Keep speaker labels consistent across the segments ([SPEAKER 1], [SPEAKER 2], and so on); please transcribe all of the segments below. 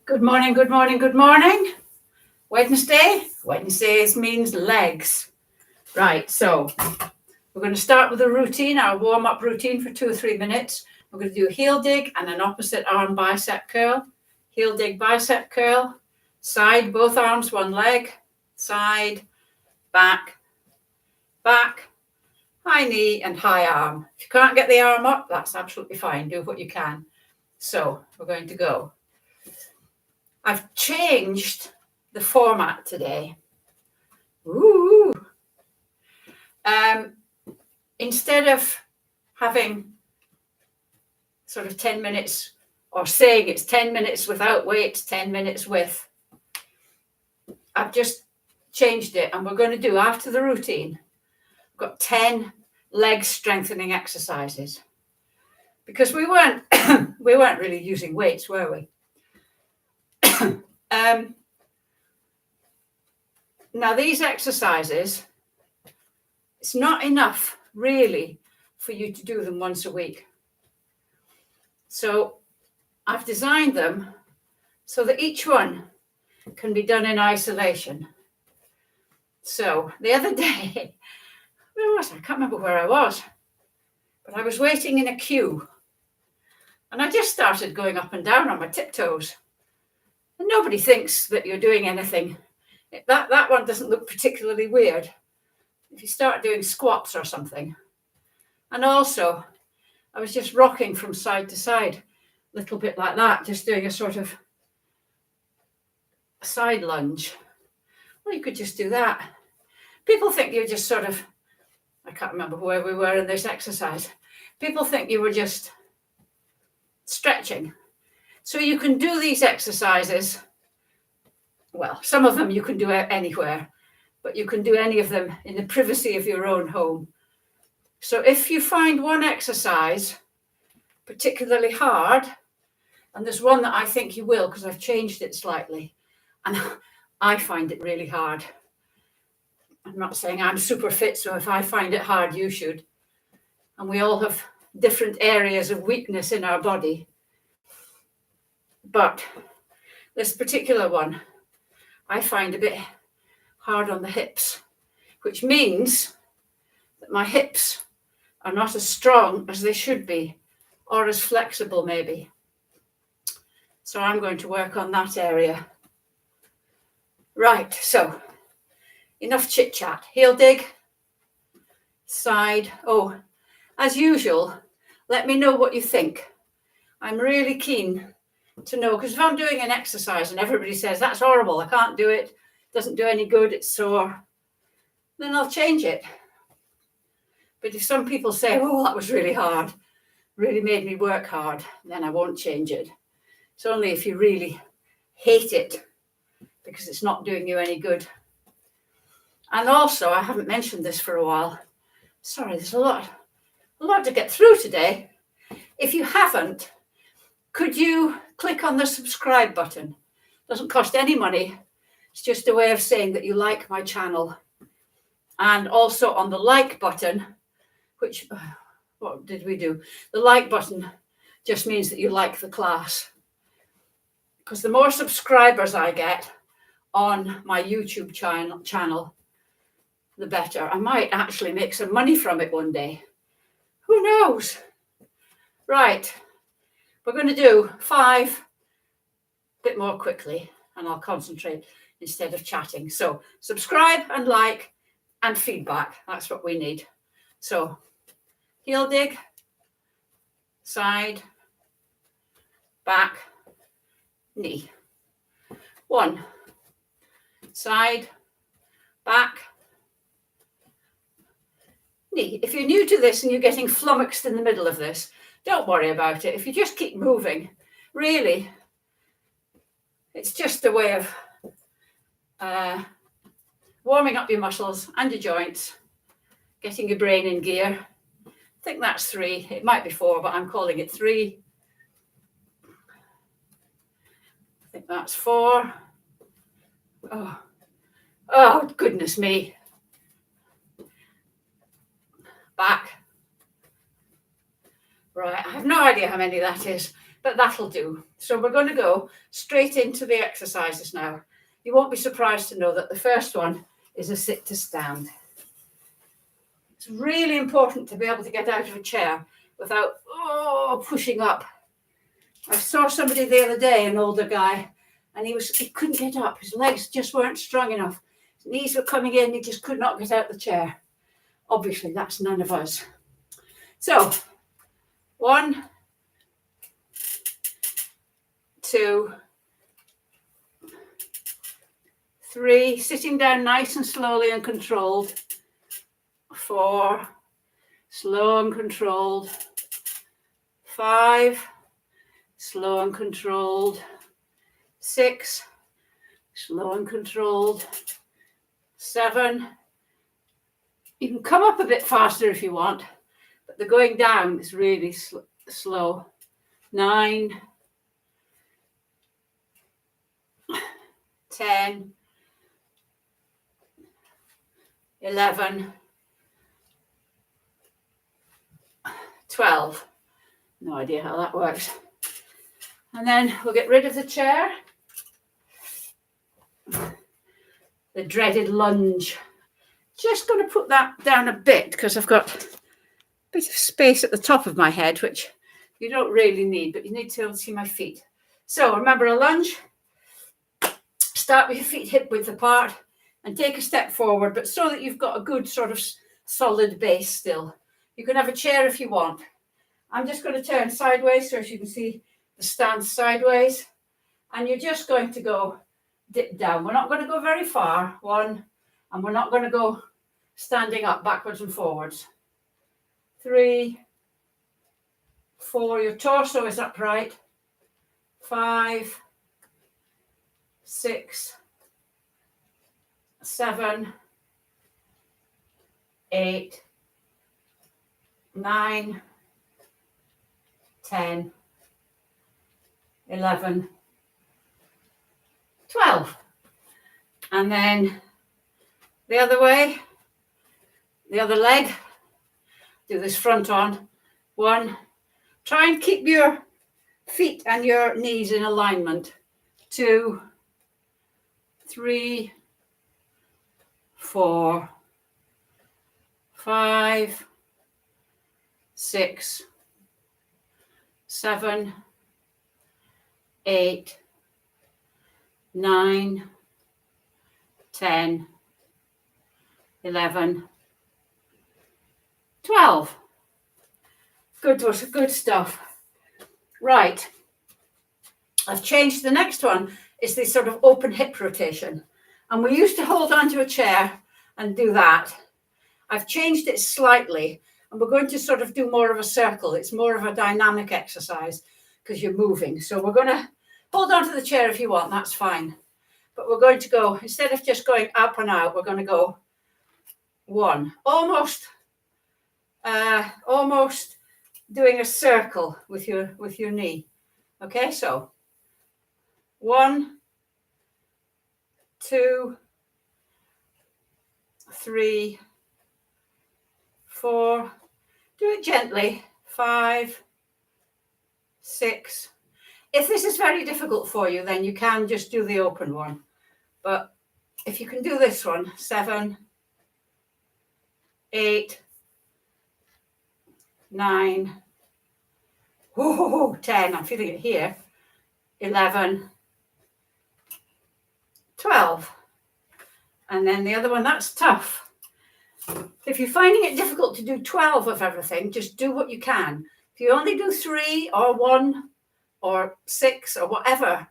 [SPEAKER 1] Good morning, good morning, good morning. Wednesday. Wednesdays means legs. Right, so we're going to start with a routine, our warm-up routine for 2 or 3 minutes. We're going to do a heel dig and an opposite arm bicep curl. Heel dig, bicep curl. Side, both arms, one leg. Side, back, back, high knee and high arm. If you can't get the arm up, that's absolutely fine. Do what you can. So we're going to go. I've changed the format today. Ooh. Instead of having sort of 10 minutes or saying it's 10 minutes without weights, 10 minutes with, I've just changed it, and we're going to do, after the routine, I've got 10 leg strengthening exercises, because we weren't really using weights, were we? Now these exercises, it's not enough really for you to do them once a week. So I've designed them so that each one can be done in isolation. So the other day, where was I? I can't remember where I was, but I was waiting in a queue, and I just started going up and down on my tiptoes. And nobody thinks that you're doing anything. That one doesn't look particularly weird if you start doing squats or something. And also, I was just rocking from side to side, a little bit like that, just doing a sort of side lunge. Well, you could just do that. People think you're just sort of, I can't remember where we were in this exercise. People think you were just stretching. So you can do these exercises, well, some of them you can do anywhere, but you can do any of them in the privacy of your own home. So if you find one exercise particularly hard, and there's one that I think you will, because I've changed it slightly, and I find it really hard. I'm not saying I'm super fit, so if I find it hard, you should. And we all have different areas of weakness in our body. But this particular one, I find a bit hard on the hips, which means that my hips are not as strong as they should be, or as flexible maybe. So I'm going to work on that area. Right, so enough chit chat. Heel dig, side. Oh, as usual, let me know what you think. I'm really keen to know, because if I'm doing an exercise and everybody says that's horrible, I can't do it, doesn't do any good, it's sore, then I'll change it. But if some people say, oh, that was really hard, really made me work hard, then I won't change it. It's only if you really hate it because it's not doing you any good. And also, I haven't mentioned this for a while. Sorry, there's a lot to get through today. If you haven't, could you click on the subscribe button? Doesn't cost any money. It's just a way of saying that you like my channel. And also on the like button, which, what did we do? The like button just means that you like the class. Because the more subscribers I get on my YouTube channel, the better. I might actually make some money from it one day. Who knows? Right. We're going to do 5 a bit more quickly, and I'll concentrate instead of chatting. So subscribe and like and feedback. That's what we need. So heel dig, side, back, knee. 1, side, back, knee. If you're new to this and you're getting flummoxed in the middle of this, don't worry about it. If you just keep moving, really, it's just a way of warming up your muscles and your joints, getting your brain in gear. I think that's 3. It might be 4, but I'm calling it 3. I think that's 4. Oh, goodness me. Back. Right, I have no idea how many that is, but that'll do. So we're going to go straight into the exercises now. You won't be surprised to know that the first one is a sit to stand. It's really important to be able to get out of a chair without pushing up. I saw somebody the other day, an older guy, and he couldn't get up. His legs just weren't strong enough. His knees were coming in, he just could not get out of the chair. Obviously, that's none of us. So, 1, 2, 3, sitting down nice and slowly and controlled. 4, slow and controlled. 5, slow and controlled. 6, slow and controlled. 7, you can come up a bit faster if you want, but the going down is really slow. 9, 10, 11, 12. No idea how that works. And then we'll get rid of the chair. The dreaded lunge. Just going to put that down a bit because I've got a bit of space at the top of my head, which you don't really need, but you need to be able to see my feet. So remember a lunge. Start with your feet hip width apart and take a step forward, but so that you've got a good sort of solid base still. You can have a chair if you want. I'm just going to turn sideways so as you can see the stance sideways. And you're just going to go dip down. We're not going to go very far. 1, and we're not going to go standing up backwards and forwards. 3, 4, your torso is upright. 5, 6, 7, 8, 9, 10, 11, 12. And then the other way, the other leg, do this front on. 1, try and keep your feet and your knees in alignment. 2, 3, 4, 5, 6, 7, 8, 9, 10, 11, 12. Good stuff. Right. I've changed the next one. It's this sort of open hip rotation. And we used to hold onto a chair and do that. I've changed it slightly, and we're going to sort of do more of a circle. It's more of a dynamic exercise because you're moving. So we're going to hold onto the chair if you want, that's fine. But we're going to go, instead of just going up and out, we're going to go 1, almost doing a circle with your knee. Okay, so 1, 2, 3, 4, do it gently, 5, 6. If this is very difficult for you, then you can just do the open one. But if you can do this one, 7, 8, 9, 10, I'm feeling it here, 11, 12. And then the other one, that's tough. If you're finding it difficult to do 12 of everything, just do what you can. If you only do 3 or 1 or 6 or whatever,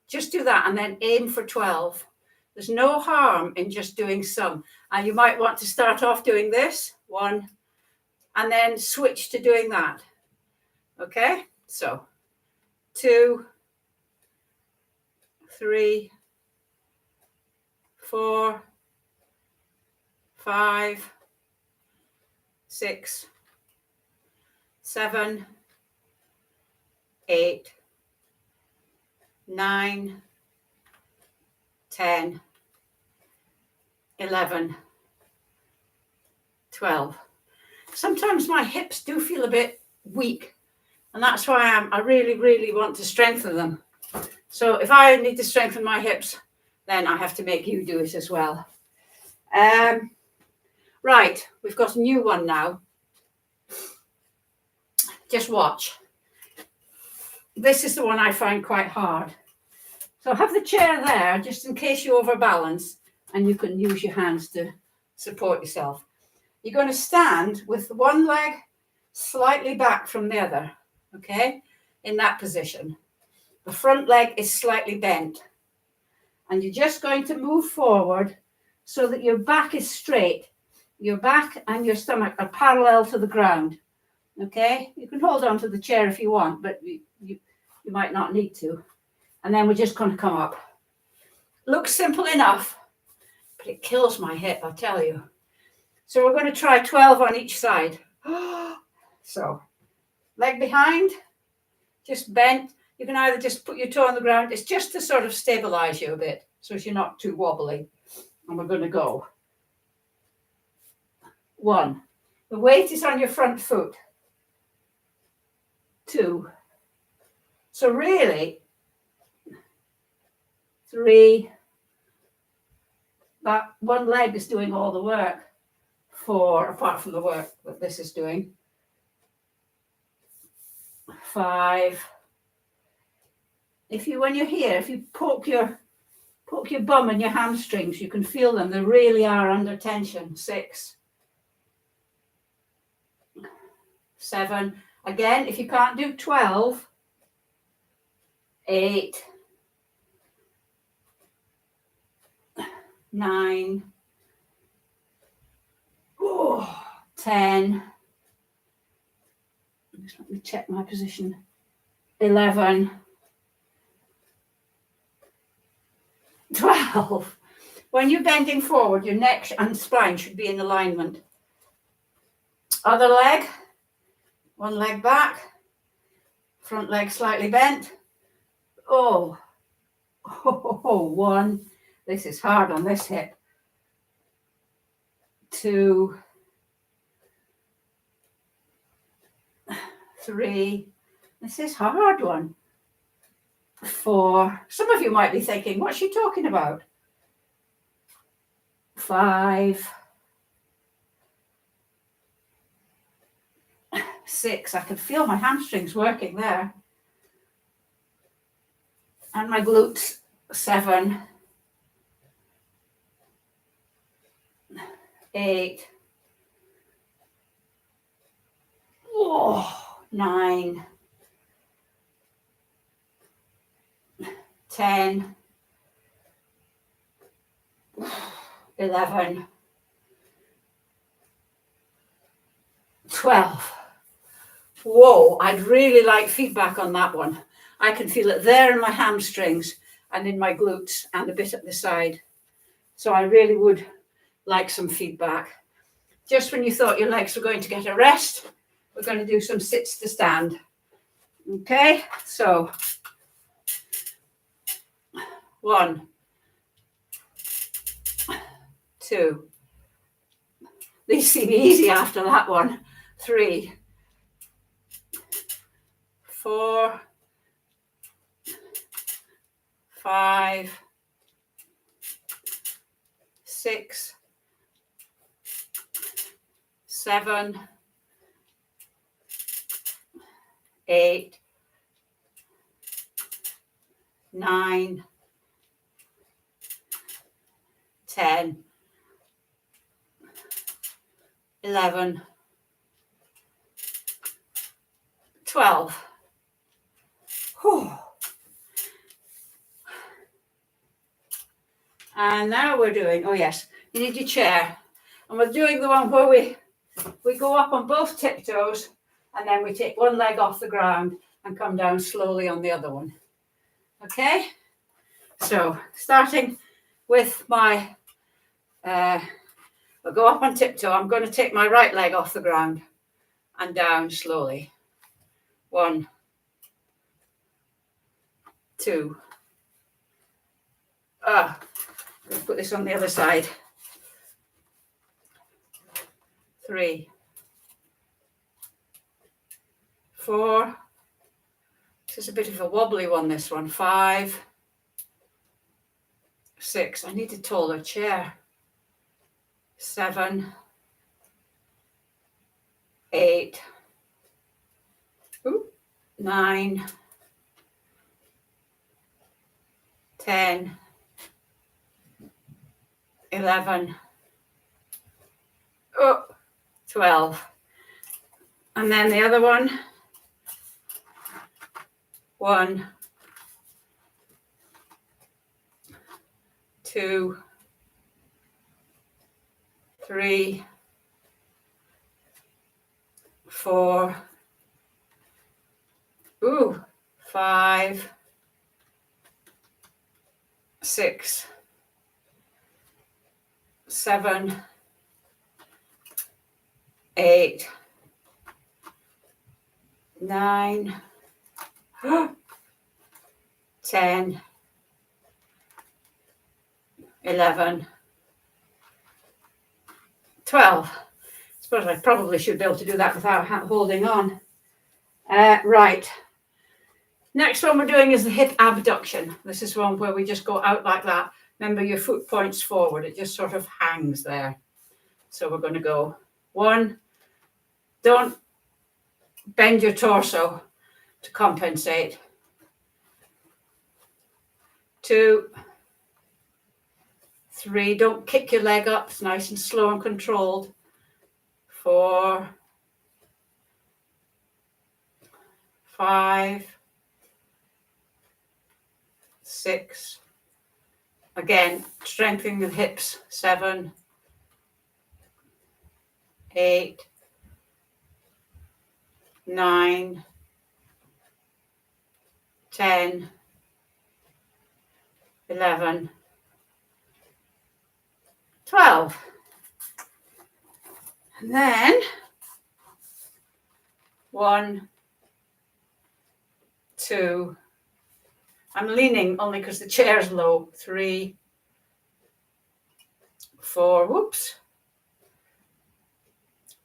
[SPEAKER 1] just do that and then aim for 12. There's no harm in just doing some. And you might want to start off doing this, 1, and then switch to doing that. Okay, so 2, 3, 4, 5, 6, 7, 8, 9, 10, 11, 12. Sometimes my hips do feel a bit weak And that's why I really, really want to strengthen them. So if I need to strengthen my hips, then I have to make you do it as well. Right, we've got a new one now. Just watch. This is the one I find quite hard. So have the chair there just in case you overbalance, and you can use your hands to support yourself. You're going to stand with one leg slightly back from the other, okay, in that position. The front leg is slightly bent, and you're just going to move forward so that your back is straight. Your back and your stomach are parallel to the ground, okay? You can hold on to the chair if you want, but you might not need to. And then we're just going to come up. Looks simple enough, but it kills my hip, I tell you. So we're going to try 12 on each side. So, leg behind, just bent. You can either just put your toe on the ground. It's just to sort of stabilize you a bit, so you're not too wobbly. And we're going to go. 1. The weight is on your front foot. 2. So really, 3. That one leg is doing all the work. 4, apart from the work that this is doing. 5. When you're here, if you poke your bum and your hamstrings, you can feel them. They really are under tension. 6. 7. Again, if you can't do 12, 8. 9. 10. Just let me check my position. 11. 12. When you're bending forward, your neck and spine should be in alignment. Other leg. One leg back. Front leg slightly bent. 1. This is hard on this hip. 2. 3. This is a hard one. 4. Some of you might be thinking, what's she talking about? 5. 6. I can feel my hamstrings working there. And my glutes. 7. 8. 9. 10. 11. 12. Whoa, I'd really like feedback on that one. I can feel it there in my hamstrings and in my glutes and a bit at the side. So I really would like some feedback. Just when you thought your legs were going to get a rest, we're going to do some sits to stand. Okay, so 1, 2. These seem easy after that one. 3, 4, 5, 6, 7, 8, 9, 10, 11, 12. Whew. And now we're doing, oh yes, you need your chair. And we're doing the one where we go up on both tiptoes and then we take one leg off the ground and come down slowly on the other one. Okay? So starting with my, we'll go up on tiptoe. I'm going to take my right leg off the ground and down slowly. 1, 2. I'm going to put this on the other side. 3, 4, This is a bit of a wobbly one, this one. 5, 6. I need a taller chair. 7, 8, 9, 10, 11, 12. And then the other one. 1, 2, 3, 4, 5, 6, 7, 8, 9, 10, 11, 12. I suppose I probably should be able to do that without holding on. Right. Next one we're doing is the hip abduction. This is one where we just go out like that. Remember, your foot points forward. It just sort of hangs there. So we're going to go 1. Don't bend your torso to compensate. 2, 3, don't kick your leg up. It's nice and slow and controlled. 4, 5, 6. Again, strengthening the hips. 7, 8, 9, 10, 11, 12. And then 1, 2. I'm leaning only because the chair's low. 3, 4.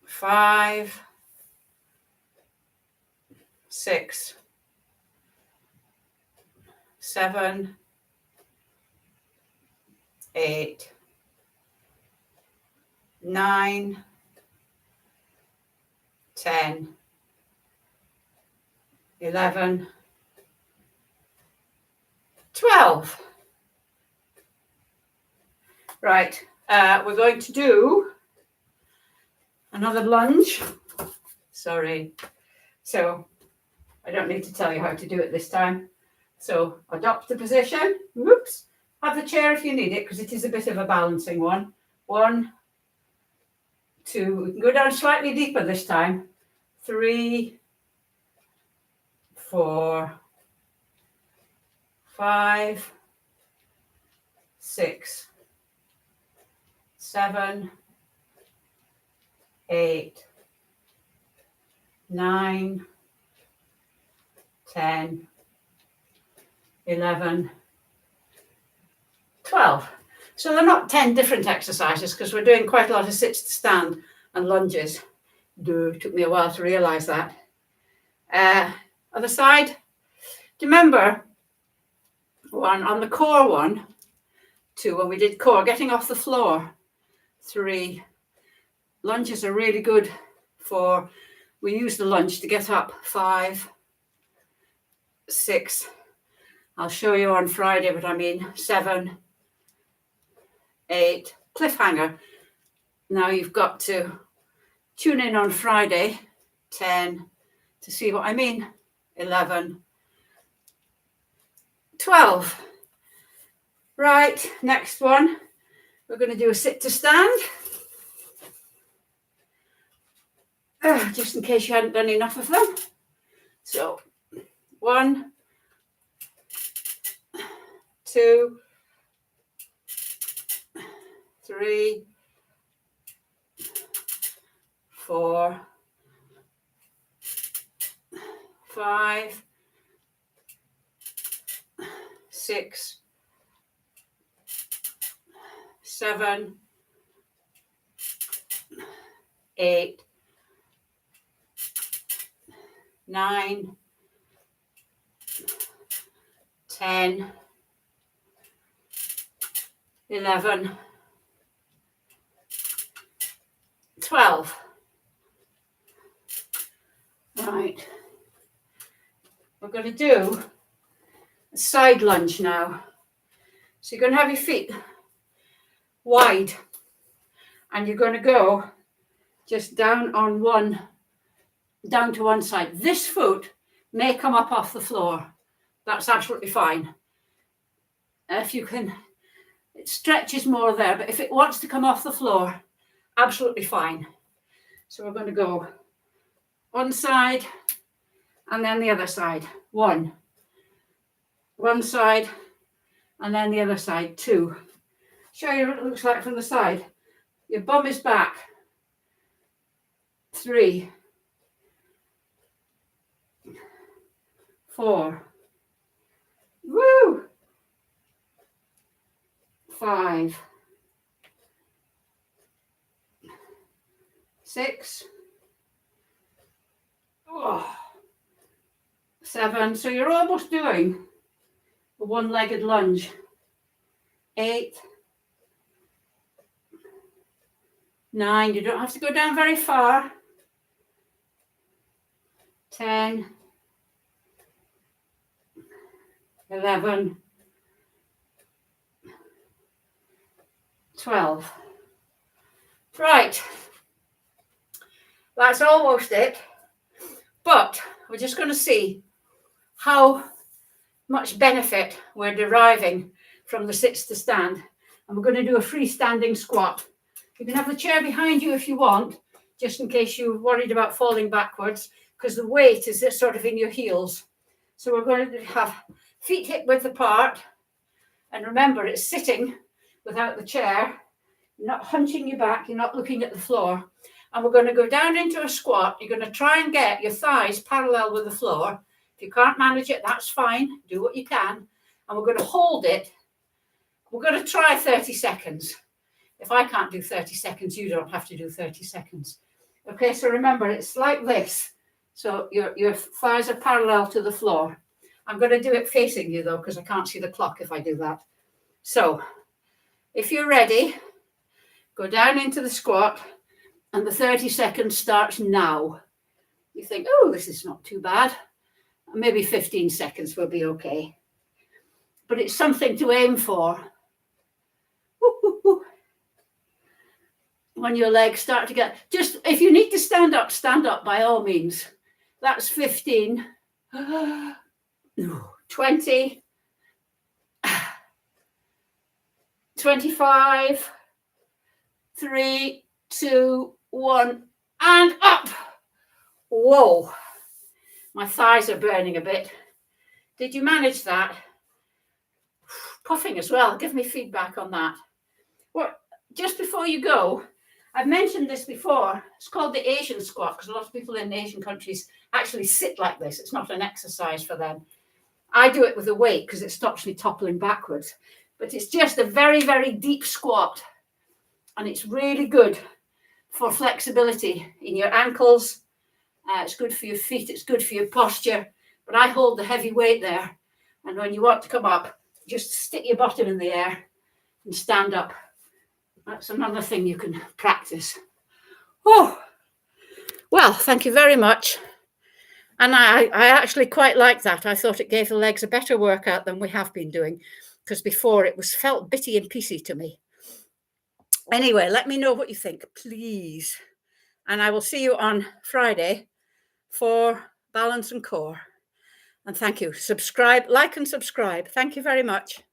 [SPEAKER 1] 5, 6, 7, 8, 9, 10, 11, 12. Right, we're going to do another lunge. Sorry. So I don't need to tell you how to do it this time. So adopt the position. Whoops. Have the chair if you need it, because it is a bit of a balancing one. 1, 2. We can go down slightly deeper this time. 3, 4, 5, 6, 7, 8, 9, 10, 11, 12. So they're not 10 different exercises, because we're doing quite a lot of sits to stand and lunges. It took me a while to realize that. Other side. Do you remember on the core one? 2, when we did core, getting off the floor. 3, lunges are really good for, we use the lunge to get up. 5, 6, I'll show you on Friday what I mean. 7, 8, cliffhanger. Now you've got to tune in on Friday. 10, to see what I mean. 11, 12. Right, next one. We're going to do a sit to stand. Just in case you hadn't done enough of them. So 1, 2, 3, 4, 5, 6, 7, 8, 9, 10, 11, 12. Right. We're going to do a side lunge now. So you're going to have your feet wide and you're going to go just down to one side. This foot may come up off the floor. That's absolutely fine. If you can, it stretches more there, but if it wants to come off the floor, absolutely fine. So we're going to go one side and then the other side. One side and then the other side. 2. Show you what it looks like from the side. Your bum is back. 3, 4. Woo! 5, 6. 7. So you're almost doing a one-legged lunge. 8, 9. You don't have to go down very far. 10, 11, 12. Right. That's almost it. But we're just going to see how much benefit we're deriving from the sits to stand. And we're going to do a freestanding squat. You can have the chair behind you if you want, just in case you're worried about falling backwards, because the weight is sort of in your heels. So we're going to have feet hip width apart. And remember, it's sitting without the chair. You're not hunching your back. You're not looking at the floor. And we're going to go down into a squat. You're going to try and get your thighs parallel with the floor. If you can't manage it, that's fine. Do what you can. And we're going to hold it. We're going to try 30 seconds. If I can't do 30 seconds, you don't have to do 30 seconds. Okay, so remember, it's like this. So your thighs are parallel to the floor. I'm going to do it facing you, though, because I can't see the clock if I do that. So if you're ready, go down into the squat. And the 30 seconds starts now. You think, oh, this is not too bad. Maybe 15 seconds will be okay. But it's something to aim for. When your legs start to get, just if you need to stand up by all means. That's 15, 20, 25, 3, 2, 1, and up. Whoa, my thighs are burning a bit. Did you manage that? Puffing as well. Give me feedback on that. Well, just before you go, I've mentioned this before. It's called the Asian squat because a lot of people in Asian countries actually sit like this. It's not an exercise for them. I do it with a weight because it stops me toppling backwards. But it's just a very, very deep squat. And it's really good for flexibility in your ankles. It's good for your feet. It's good for your posture. But I hold the heavy weight there. And when you want to come up, just stick your bottom in the air and stand up. That's another thing you can practice. Oh, well, thank you very much. And I actually quite like that. I thought it gave the legs a better workout than we have been doing, because before it felt bitty and piecey to me. Anyway, let me know what you think, please. And I will see you on Friday for Balance and Core. And thank you. Subscribe, like and subscribe. Thank you very much.